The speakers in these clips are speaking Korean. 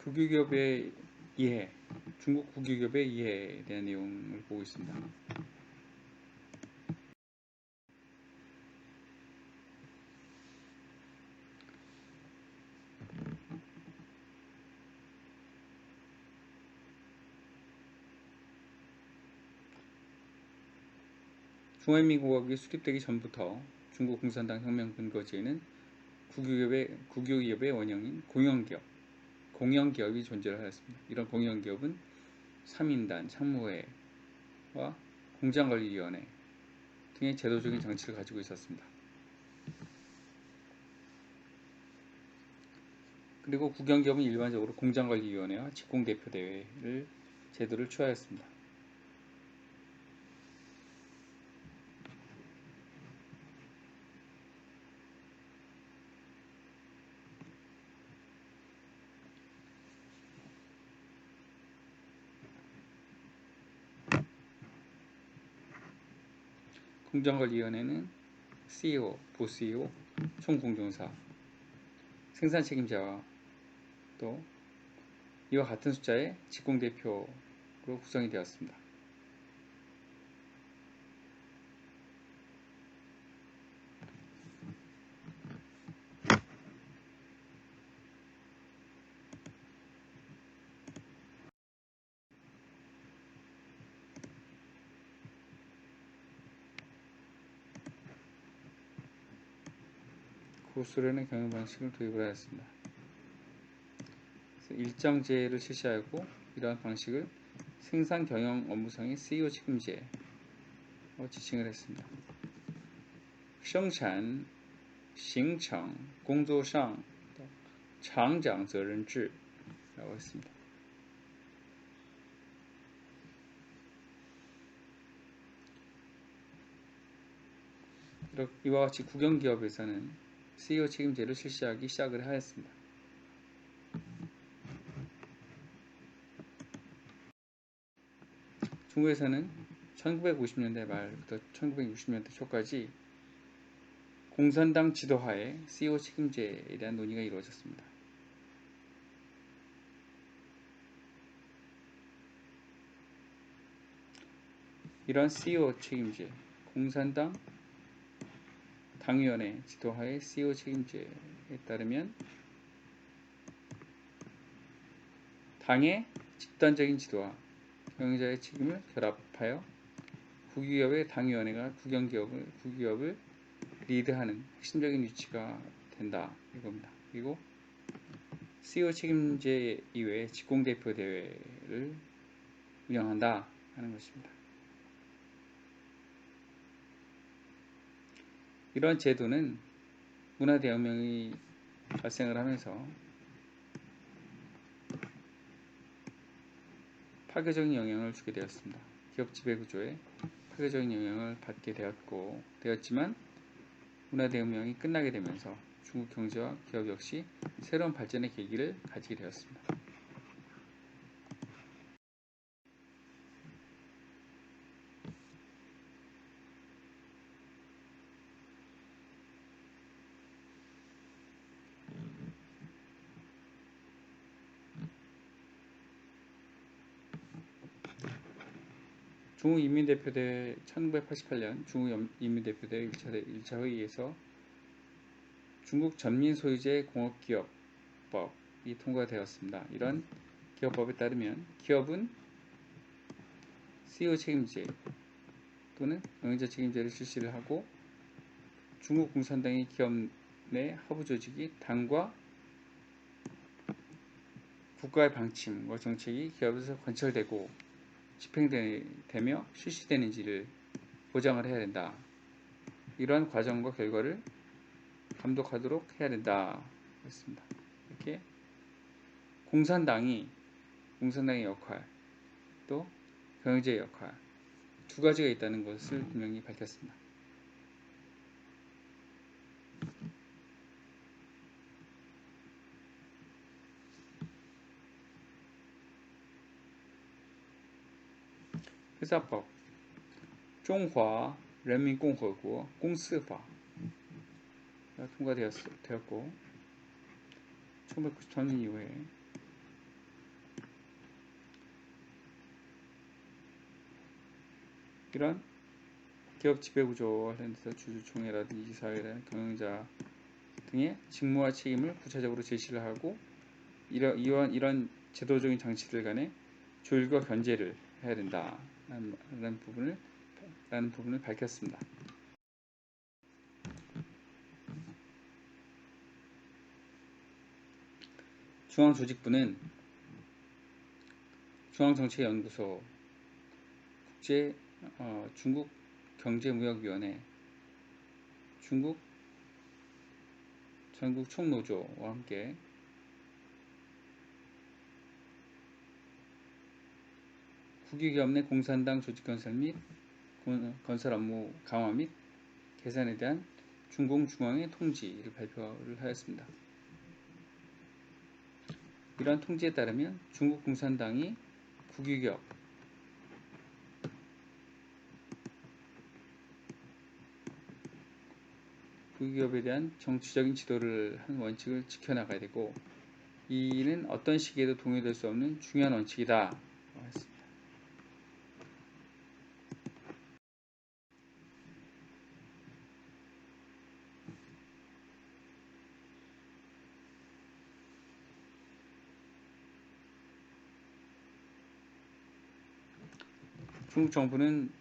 국유기업의 이해, 중국 국유기업의 이해에 대한 내용을 보고 있습니다. 중화민국이 수립되기 전부터 중국 공산당 혁명 근거지에는 국유기업의 원형인 공영기업이 존재를 하였습니다. 이런 공영기업은 3인단, 상무회와 공장관리위원회 등의 제도적인 장치를 가지고 있었습니다. 그리고 국영기업은 일반적으로 공장관리위원회와 직공대표대회를 제도를 취하였습니다. 공장관리위원회는 CEO, 부CEO, 총공정사, 생산 책임자와 또 이와 같은 숫자의 직공대표로 구성이 되었습니다. 구소련의 경영 방식을 도입을 하였습니다. 일정제를 실시하고 이러한 방식을 생산 경영 업무상의 CEO 책임제로 지칭을 했습니다. 生产形成工作上的厂长责任制라고 했습니다. 이와 같이 국영기업에서는 CEO 책임제를 실시하기 시작을 하였습니다. 중국에서는 1950년대 말부터 1960년대 초까지 공산당 지도하에 CEO 책임제에 대한 논의가 이루어졌습니다. 이러한 CEO 책임제, 공산당 당위원회 지도하에 CEO 책임제에 따르면 당의 집단적인 지도와 경영자의 책임을 결합하여 국유기업의 당위원회가 국유기업을 리드하는 핵심적인 위치가 된다 이겁니다. 그리고 CEO 책임제 이외에 직공대표 대회를 운영한다 하는 것입니다. 이런 제도는 문화대혁명이 발생을 하면서 파괴적인 영향을 주게 되었습니다. 기업 지배구조에 파괴적인 영향을 받게 되었지만 문화대혁명이 끝나게 되면서 중국 경제와 기업 역시 새로운 발전의 계기를 가지게 되었습니다. 중국인민대표대회 1988년 중국인민대표대회 1차 회의에서 중국 전민소유제 공업기업법이 통과되었습니다. 이런 기업법에 따르면 기업은 CEO 책임제 또는 영위자 책임제를 실시를 하고 중국 공산당의 기업 내 하부 조직이 당과 국가의 방침과 정책이 기업에서 관철되고 집행되며 실시되는지를 보장을 해야 된다. 이러한 과정과 결과를 감독하도록 해야 된다. 했습니다. 이렇게 공산당의 역할 또 경영제의 역할 두 가지가 있다는 것을 분명히 밝혔습니다. 회사법 中华人民共和国公司法 통과되었고 1993년 이후에 이런 기업 지배구조 관련해서 주주총회라든지 이사회라는 경영자 등의 직무와 책임을 구체적으로 제시를 하고 이런 제도적인 장치들 간의 조율과 견제를 해야 된다라는 부분을 밝혔습니다. 중앙조직부는 중앙정책연구소, 중국경제무역위원회, 중국 전국총노조와 함께 국유기업 내 공산당 조직건설 및 건설 업무 강화 및 개선에 대한 중공중앙의 통지를 발표를 하였습니다. 이러한 통지에 따르면 중국 공산당이 국유기업에 대한 정치적인 지도를 한 원칙을 지켜나가야 되고 이는 어떤 시기에도 동의될 수 없는 중요한 원칙이다 했습니다. 중국 정부는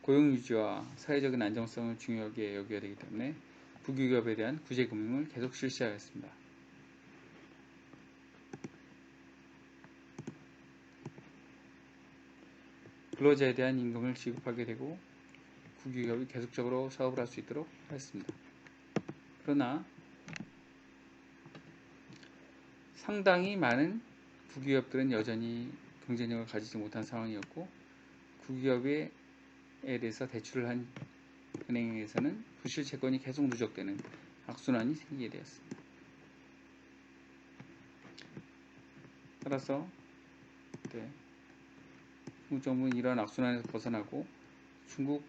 고용유지와 사회적인 안정성을 중요하게 여겨야 되기 때문에 국유기업에 대한 구제금융을 계속 실시하였습니다. 근로자에 대한 임금을 지급하게 되고 국유기업이 계속적으로 사업을 할 수 있도록 하였습니다. 그러나 상당히 많은 국유기업들은 여전히 경쟁력을 가지지 못한 상황이었고 국유기업에 대해서 대출을 한 은행에서는 부실 채권이 계속 누적되는 악순환이 생기게 되었습니다. 따라서 중국 정부는 이러한 악순환에서 벗어나고 중국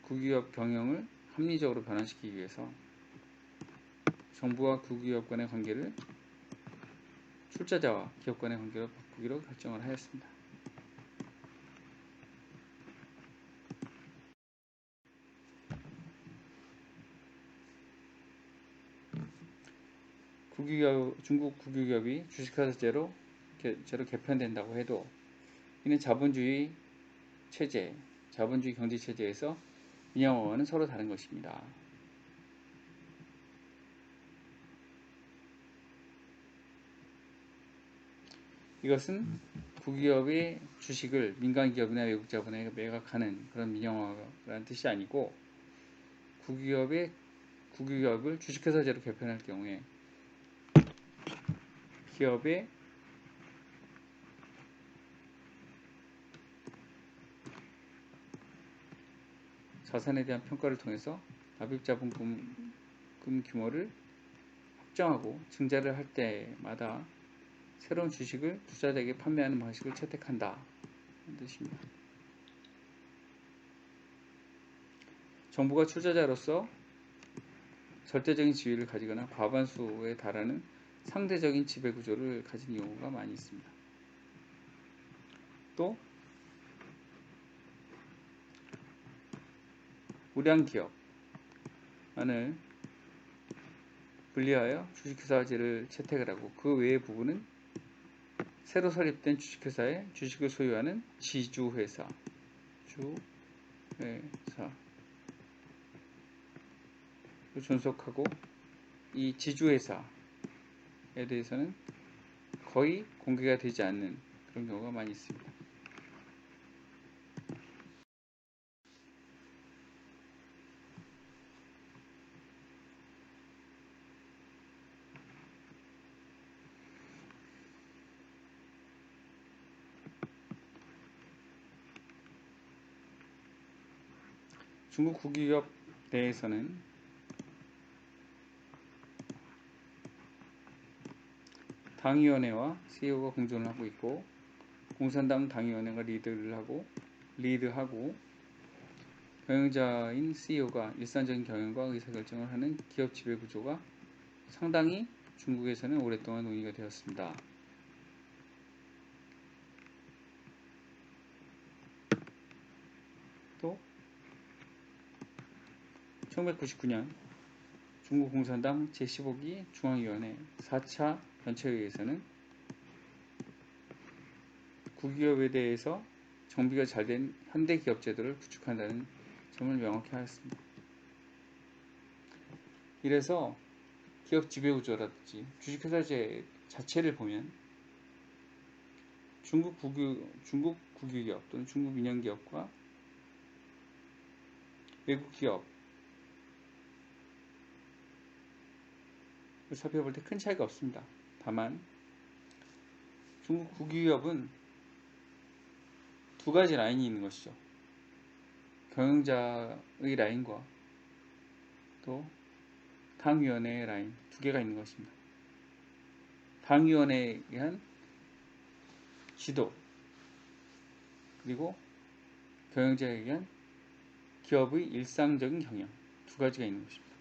국유기업 경영을 합리적으로 변환시키기 위해서 정부와 국유기업 간의 관계를 출자자와 기업 간의 관계로 바꾸기로 결정을 하였습니다. 중국 국유기업이 주식회사제로 개편된다고 해도 이는 자본주의 경제 체제에서 민영화와는 서로 다른 것입니다. 이것은 국유기업의 주식을 민간기업이나 외국 자본에 매각하는 그런 민영화라는 뜻이 아니고 국유기업을 주식회사제로 개편할 경우에 기업의 자산에 대한 평가를 통해서 납입자본금 규모를 확정하고 증자를 할 때마다 새로운 주식을 투자자에게 판매하는 방식을 채택한다 는 뜻입니다. 정부가 투자자로서 절대적인 지위를 가지거나 과반수에 달하는 상대적인 지배구조를 가진 경우가 많이 있습니다. 또 우량기업만을 분리하여 주식회사제를 채택을 하고 그 외의 부분은 새로 설립된 주식회사의 주식을 소유하는 지주회사를 존속하고 이 지주회사에 대해서는 거의 공개가 되지 않는 그런 경우가 많이 있습니다. 중국 국유기업 내에서는 당위원회와 CEO가 공존을 하고 있고 공산당 당위원회가 리드하고 경영자인 CEO가 일반적인 경영과 의사결정을 하는 기업 지배구조가 상당히 중국에서는 오랫동안 논의가 되었습니다. 1999년 중국 공산당 제15기 중앙위원회 4차 전체회의에서는 국유기업에 대해서 정비가 잘 된 현대기업 제도를 구축한다는 점을 명확히 하였습니다. 이래서 기업 지배구조라든지 주식회사제 자체를 보면 중국 국유기업 또는 중국 민영기업과 외국 기업을 살펴볼 때 큰 차이가 없습니다. 다만 중국 국유기업은 두 가지 라인이 있는 것이죠. 경영자의 라인과 또 당위원회의 라인 두 개가 있는 것입니다. 당위원회에 의한 지도 그리고 경영자에 의한 기업의 일상적인 경영 두 가지가 있는 것입니다.